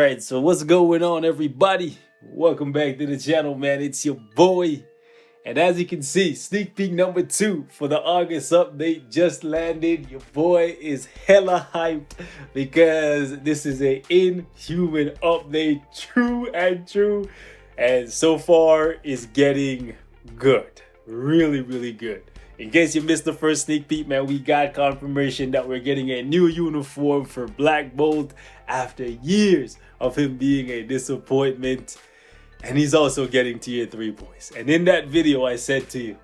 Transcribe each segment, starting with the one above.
Alright, so what's going on, everybody? Welcome back to the channel, man. It's your boy. And as you can see, sneak peek number 2 for the August update just landed. Your boy is hella hyped because this is an Inhuman update, true and true. And so far, it's getting good. Really good. In case you missed the first sneak peek, man, we got confirmation that we're getting a new uniform for Black Bolt after years of him being a disappointment. And he's also getting tier 3 boys. And in that video, I said to you,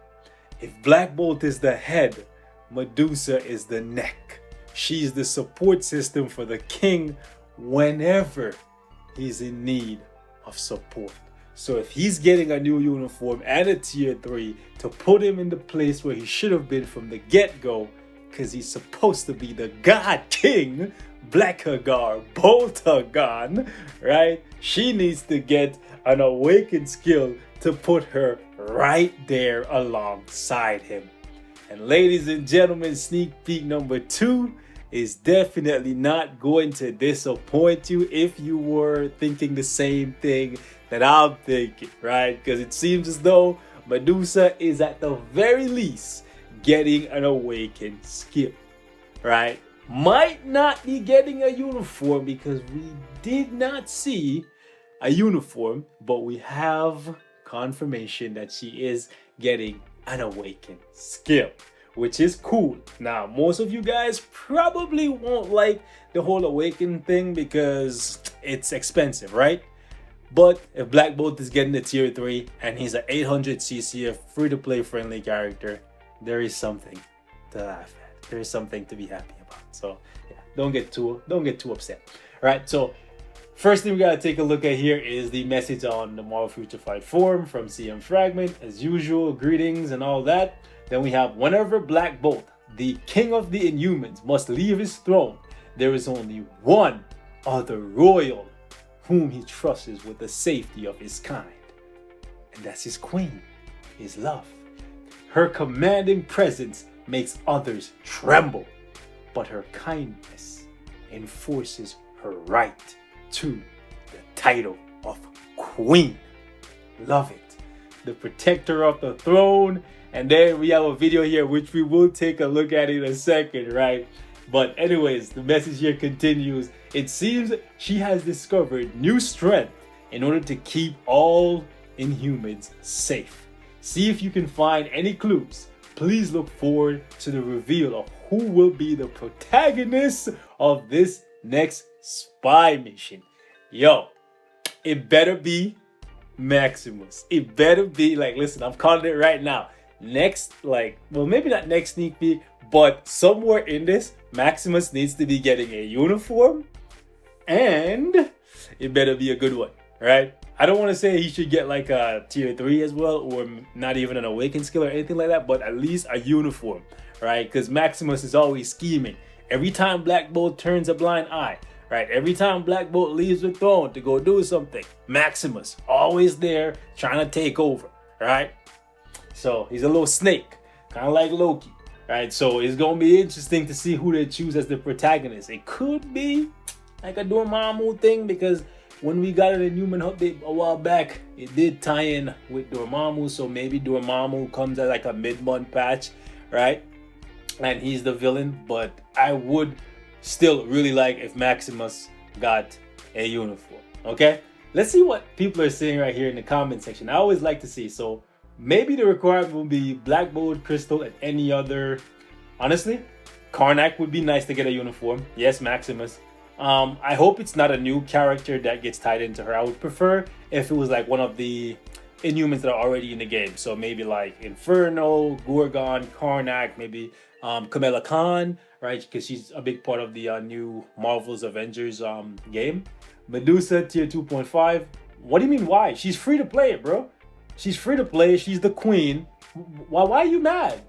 if Black Bolt is the head, Medusa is the neck. She's the support system for the king whenever he's in need of support. So if he's getting a new uniform and a tier 3 to put him in the place where he should have been from the get-go, because he's supposed to be the God King, Black Hagar, Bolt Hagan, right? She needs to get an awakened skill to put her right there alongside him. And ladies and gentlemen, sneak peek number 2 is definitely not going to disappoint you if you were thinking the same thing that I'm thinking, right? Because it seems as though Medusa is at the very least getting an awakened skill, right? Might not be getting a uniform because we did not see a uniform, but we have confirmation that she is getting an awakened skill, which is cool. Now, most of you guys probably won't like the whole awaken thing because it's expensive, right? But if Black Bolt is getting the tier 3 and he's an 800 CC free-to-play friendly character, there is something to laugh at. There is something to be happy about. So yeah, don't get too upset. All right, so first thing we gotta take a look at here is the message on the Marvel Future Fight forum from CM Fragment. As usual, greetings and all that. Then we have, whenever Black Bolt, the king of the Inhumans, must leave his throne, there is only one other royal whom he trusts with the safety of his kind. And that's his queen, his love. Her commanding presence makes others tremble, but her kindness enforces her right to the title of queen. Love it. The protector of the throne. And then we have a video here which we will take a look at in a second, right? But anyways, the message here continues. It seems she has discovered new strength in order to keep all Inhumans safe. See if you can find any clues. Please look forward to the reveal of who will be the protagonist of this next spy mission. Yo, it better be Maximus. It better be, like, listen, I'm calling it right now. Next, like, well, maybe not next sneak peek, but somewhere in this, Maximus needs to be getting a uniform, and it better be a good one, right? I don't want to say he should get like a tier 3 as well, or not even an awakened skill or anything like that, but at least a uniform, right? Because Maximus is always scheming. Every time Black Bolt turns a blind eye, right? Every time Black Bolt leaves the throne to go do something, Maximus always there trying to take over, right? So he's a little snake, kind of like Loki, right? So it's going to be interesting to see who they choose as the protagonist. It could be like a Dormammu thing, because when we got an Inhuman update a while back, it did tie in with Dormammu. So maybe Dormammu comes as like a mid-month patch, right? And he's the villain. But I would still really like if Maximus got a uniform, okay? Let's see what people are saying right here in the comment section. I always like to see. So maybe the requirement will be Black Bolt, Crystal, and any other. Honestly, Karnak would be nice to get a uniform. Yes, Maximus. I hope it's not a new character that gets tied into her. I would prefer if it was like one of the Inhumans that are already in the game. So maybe like Inferno, Gorgon, Karnak, maybe Kamala Khan, right? Because she's a big part of the new Marvel's Avengers game. Medusa, tier 2.5. What do you mean why? She's free to play it, bro. She's free to play. She's the queen. Why are you mad?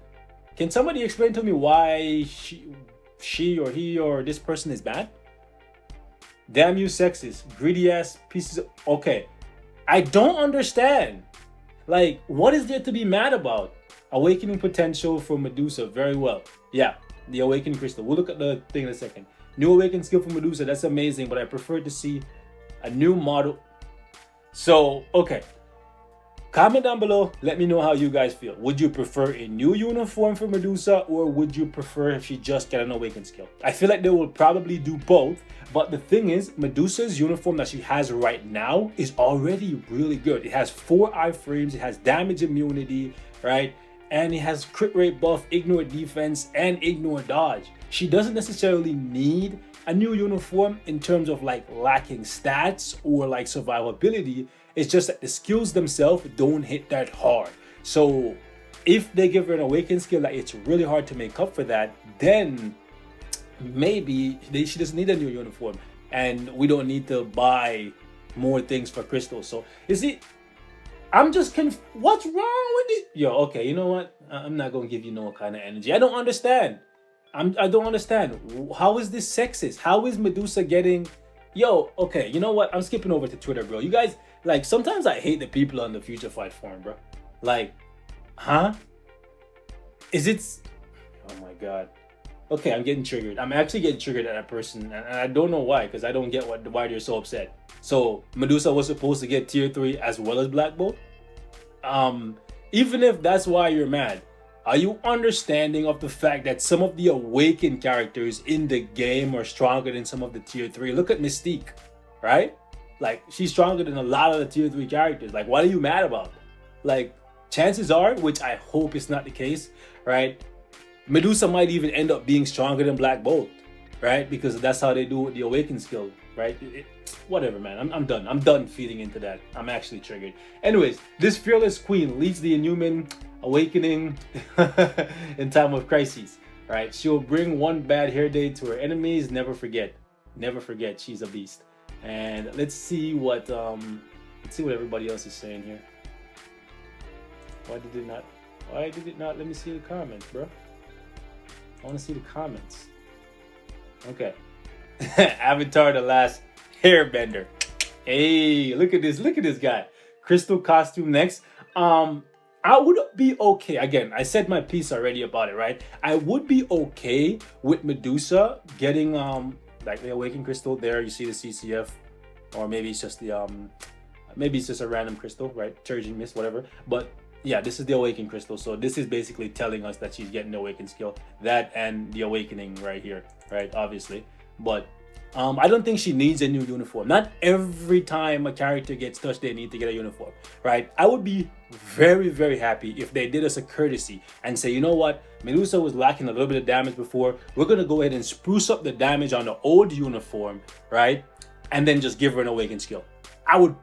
Can somebody explain to me why she or he or this person is bad? Damn you sexist, greedy ass pieces of... Okay, I don't understand. Like, what is there to be mad about? Awakening potential for Medusa, very well. Yeah, the awakened crystal. We'll look at the thing in a second. New awakened skill for Medusa, that's amazing, but I prefer to see a new model. So, okay. Comment down below. Let me know how you guys feel. Would you prefer a new uniform for Medusa, or would you prefer if she just get an awakened skill? I feel like they will probably do both. But the thing is, Medusa's uniform that she has right now is already really good. It has 4 iframes. It has damage immunity, right? And it has crit rate buff, ignore defense, and ignore dodge. She doesn't necessarily need a new uniform in terms of like lacking stats or like survivability. It's just that the skills themselves don't hit that hard. So if they give her an awakened skill that it's really hard to make up for that, then maybe she doesn't need a new uniform and we don't need to buy more things for crystals. So you see, I'm just what's wrong with it? Yo, okay, you know what? I'm not gonna give you no kind of energy. I don't understand. I don't understand. How is this sexist? How is Medusa getting... Yo, okay, you know what? I'm skipping over to Twitter, bro. You guys, like, sometimes I hate the people on the Future Fight forum, bro. Like, huh? Is it... Oh my god. Okay, I'm getting triggered. I'm actually getting triggered at that person, and I don't know why, because I don't get why they're so upset. So, Medusa was supposed to get tier 3 as well as Black Bolt? Even if that's why you're mad, are you understanding of the fact that some of the awakened characters in the game are stronger than some of the tier 3? Look at Mystique, right? Like, she's stronger than a lot of the tier 3 characters. Like, what are you mad about? Like, chances are, which I hope is not the case, right? Medusa might even end up being stronger than Black Bolt, right? Because that's how they do with the awakened skill, right? Whatever, man. I'm done. I'm done feeding into that. I'm actually triggered. Anyways, this fearless queen leads the Inhuman awakening in time of crises, right? She'll bring one bad hair day to her enemies. Never forget, she's a beast. And let's see what everybody else is saying here. Why did it not let me see the comments, bro? I want to see the comments. Okay. Avatar the Last Hairbender. Hey, look at this guy. Crystal costume next. I would be okay. Again, I said my piece already about it, right? I would be okay with Medusa getting like the awakened crystal there. You see the CCF, or maybe it's just the maybe it's just a random crystal, right? Charging Mist, whatever. But yeah, this is the awakened crystal. So this is basically telling us that she's getting the awakened skill. That and the awakening right here, right? Obviously. But I don't think she needs a new uniform. Not every time a character gets touched, they need to get a uniform, right? I would be very, very happy if they did us a courtesy and say, you know what? Medusa was lacking a little bit of damage before. We're going to go ahead and spruce up the damage on the old uniform, right? And then just give her an awakened skill. I would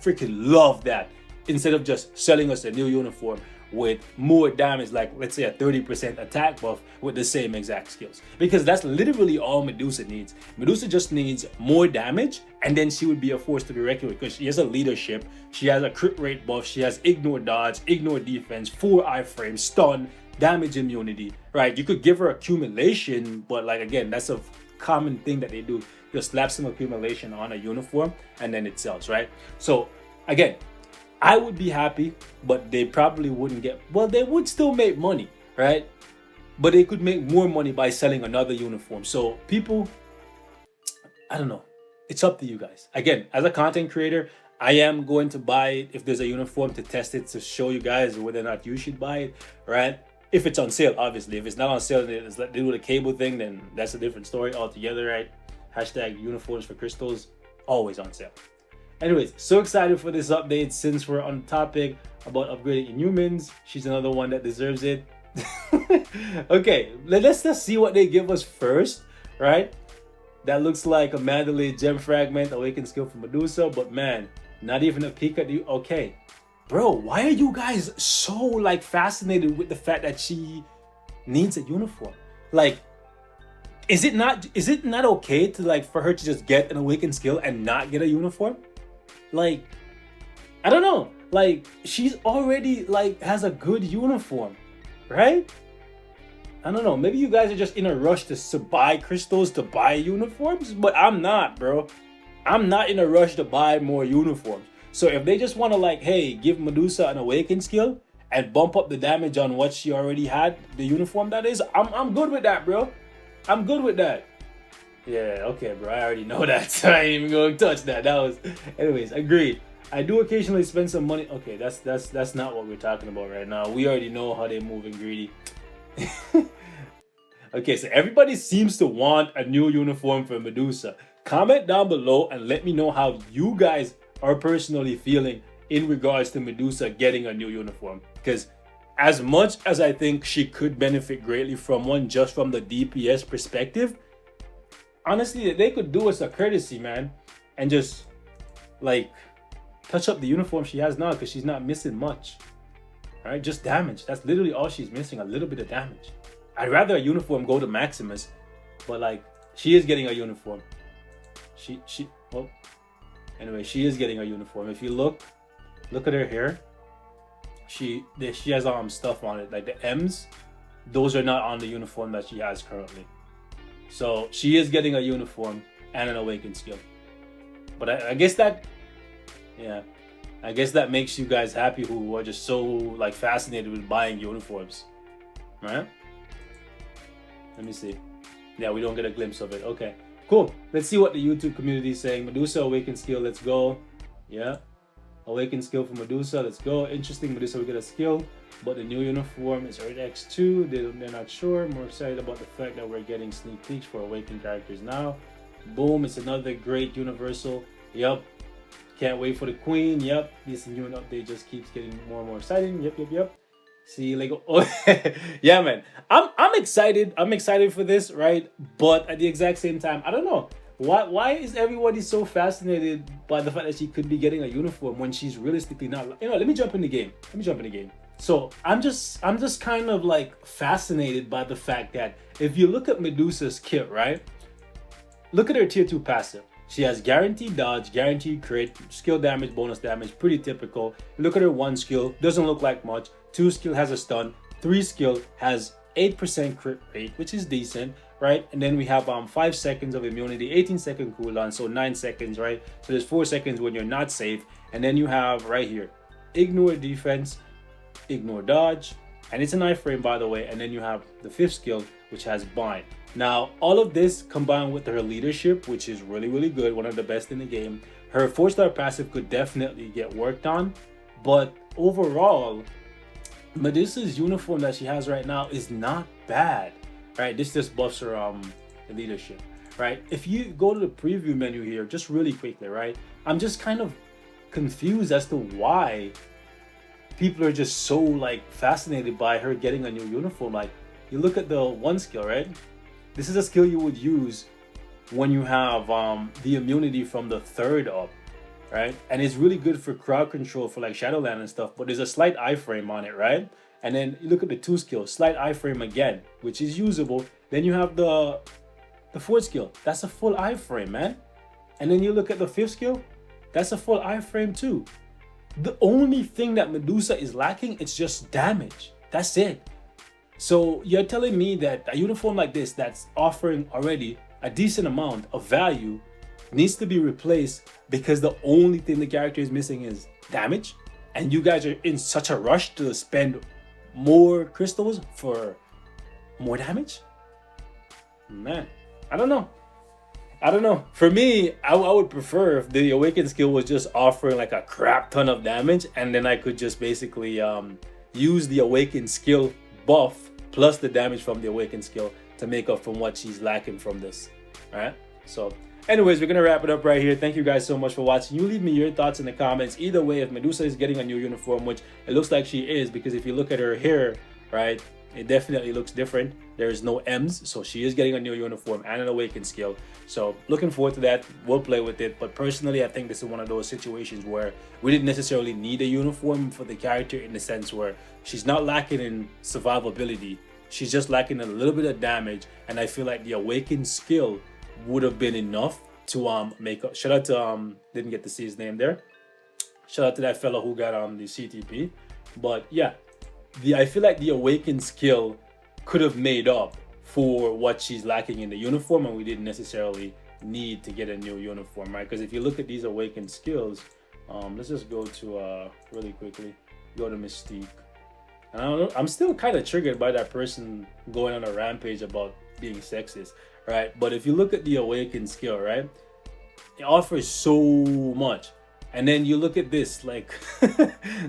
freaking love that, instead of just selling us a new uniform with more damage, like let's say a 30% attack buff with the same exact skills. Because that's literally all Medusa needs. Medusa just needs more damage, and then she would be a force to be reckoned with, because she has a leadership, she has a crit rate buff, she has ignore dodge, ignore defense, 4 iframes, stun, damage immunity, right? You could give her accumulation, but like again, that's a common thing that they do. Just slap some accumulation on a uniform and then it sells, right? So again, I would be happy, but they probably wouldn't get... Well, they would still make money, right? But they could make more money by selling another uniform. So people, I don't know. It's up to you guys. Again, as a content creator, I am going to buy it if there's a uniform to test it, to show you guys whether or not you should buy it, right? If it's on sale, obviously. If it's not on sale and it's like they do the cable thing, then that's a different story altogether, right? Hashtag uniforms for crystals, always on sale. Anyways, so excited for this update. Since we're on the topic about upgrading Inhumans, she's another one that deserves it. Okay, let's just see what they give us first, right? That looks like a Mandalay gem fragment, awakened skill from Medusa, but man, not even a peek at you. Okay, bro, why are you guys so like fascinated with the fact that she needs a uniform? Like, is it not okay to like for her to just get an awakened skill and not get a uniform? Like, I don't know. Like, she's already like has a good uniform, right? I don't know. Maybe you guys are just in a rush to buy crystals to buy uniforms, but I'm not, bro. I'm not in a rush to buy more uniforms. So if they just want to like, hey, give Medusa an awakened skill and bump up the damage on what she already had, the uniform that is, I'm good with that, bro. I'm good with that. Yeah, okay, bro. I already know that. So I ain't even going to touch that. That was, anyways, agreed. I do occasionally spend some money. Okay, that's not what we're talking about right now. We already know how they move in greedy. Okay, so everybody seems to want a new uniform for Medusa. Comment down below and let me know how you guys are personally feeling in regards to Medusa getting a new uniform. Because as much as I think she could benefit greatly from one just from the DPS perspective, honestly, they could do us a courtesy, man, and just like touch up the uniform she has now because she's not missing much. All right, just damage. That's literally all she's missing, a little bit of damage. I'd rather a uniform go to Maximus, but like she is getting a uniform. Well, anyway, she is getting a uniform. If you look at her hair. She has stuff on it, like the M's. Those are not on the uniform that she has currently. So she is getting a uniform and an awakened skill. But I guess that, yeah, I guess that makes you guys happy who are just so like fascinated with buying uniforms, right? Let me see. Yeah, we don't get a glimpse of it. Okay, cool. Let's see what the YouTube community is saying. Medusa awakened skill. Let's go. Yeah. Awakened skill for Medusa. Let's go. Interesting. Medusa will get a skill. But the new uniform is Earth X2. They're not sure. More excited about the fact that we're getting sneak peeks for awakened characters now. Boom. It's another great universal. Yep. Can't wait for the queen. Yep. This new update just keeps getting more and more exciting. Yep. See, like, oh, yeah, man. I'm excited. I'm excited for this, right? But at the exact same time, I don't know. Why is everybody so fascinated by the fact that she could be getting a uniform when she's realistically not? You know, let me jump in the game. So I'm just kind of like fascinated by the fact that if you look at Medusa's kit, right? Look at her tier 2 passive. She has guaranteed dodge, guaranteed crit, skill damage, bonus damage, pretty typical. Look at her 1 skill, doesn't look like much. 2 skill has a stun. 3 skill has 8% crit rate, which is decent, right? And then we have 5 seconds of immunity, 18-second cooldown, so 9 seconds, right? So there's 4 seconds when you're not safe. And then you have right here, ignore defense, ignore dodge, and it's an iframe, by the way. And then you have the 5th skill, which has bind. Now, all of this combined with her leadership, which is really, really good, one of the best in the game. Her 4-star passive could definitely get worked on, but overall, Medusa's uniform that she has right now is not bad, right? This just buffs her leadership, right? If you go to the preview menu here, just really quickly, right? I'm just kind of confused as to why people are just so like fascinated by her getting a new uniform. Like, you look at the 1 skill, right? This is a skill you would use when you have the immunity from the 3rd up, right? And it's really good for crowd control for like Shadowland and stuff, but there's a slight iframe on it, right? And then you look at the 2 skill, slight iframe again, which is usable. Then you have the 4th skill, that's a full iframe, man. And then you look at the 5th skill, that's a full iframe too. The only thing that Medusa is lacking, it's just damage. That's it. So you're telling me that a uniform like this that's offering already a decent amount of value needs to be replaced because the only thing the character is missing is damage? And you guys are in such a rush to spend more crystals for more damage? Man, I don't know. For me, I would prefer if the awakened skill was just offering like a crap ton of damage, and then I could just basically use the awakened skill buff plus the damage from the awakened skill to make up for what she's lacking from this. All right, so anyways, we're gonna wrap it up right here. Thank you guys so much for watching. You leave me your thoughts in the comments. Either way, if Medusa is getting a new uniform, which it looks like she is, because if you look at her hair, right, it definitely looks different. There's no M's, so she is getting a new uniform and an awakened skill. So looking forward to that. We'll play with it. But personally, I think this is one of those situations where we didn't necessarily need a uniform for the character, in the sense where she's not lacking in survivability. She's just lacking a little bit of damage. And I feel like the awakened skill would have been enough to make up. Shout out to didn't get to see his name there. Shout out to that fellow who got the CTP. But yeah, I feel like the awakened skill could have made up for what she's lacking in the uniform, and we didn't necessarily need to get a new uniform, right? Because if you look at these awakened skills, let's just go to really quickly, go to Mystique. And I don't know, I'm still kind of triggered by that person going on a rampage about being sexist, right? But if you look at the Awaken skill, right, it offers so much. And then you look at this, like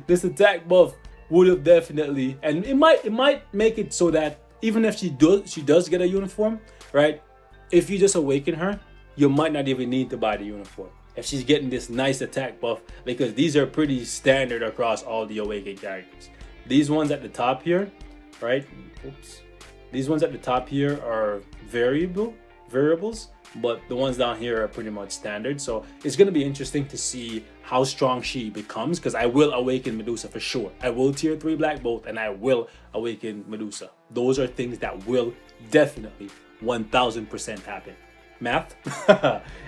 this attack buff would have definitely, and it might make it so that even if she does get a uniform, right? If you just awaken her, you might not even need to buy the uniform if she's getting this nice attack buff, because these are pretty standard across all the Awaken characters. These ones at the top here, right? Oops. These ones at the top here are variables, but the ones down here are pretty much standard. So it's going to be interesting to see how strong she becomes, because I will awaken Medusa for sure. I will tier 3 Black Bolt and I will awaken Medusa. Those are things that will definitely 1000% happen. Math.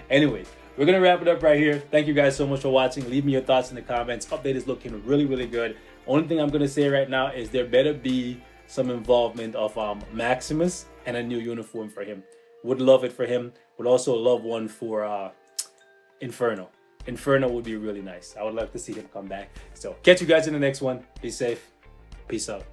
Anyways, we're going to wrap it up right here. Thank you guys so much for watching. Leave me your thoughts in the comments. Update is looking really good. Only thing I'm going to say right now is there better be some involvement of Maximus and a new uniform for him. Would love it for him. Would also love one for Inferno. Inferno would be really nice. I would love to see him come back. So catch you guys in the next one. Be safe. Peace out.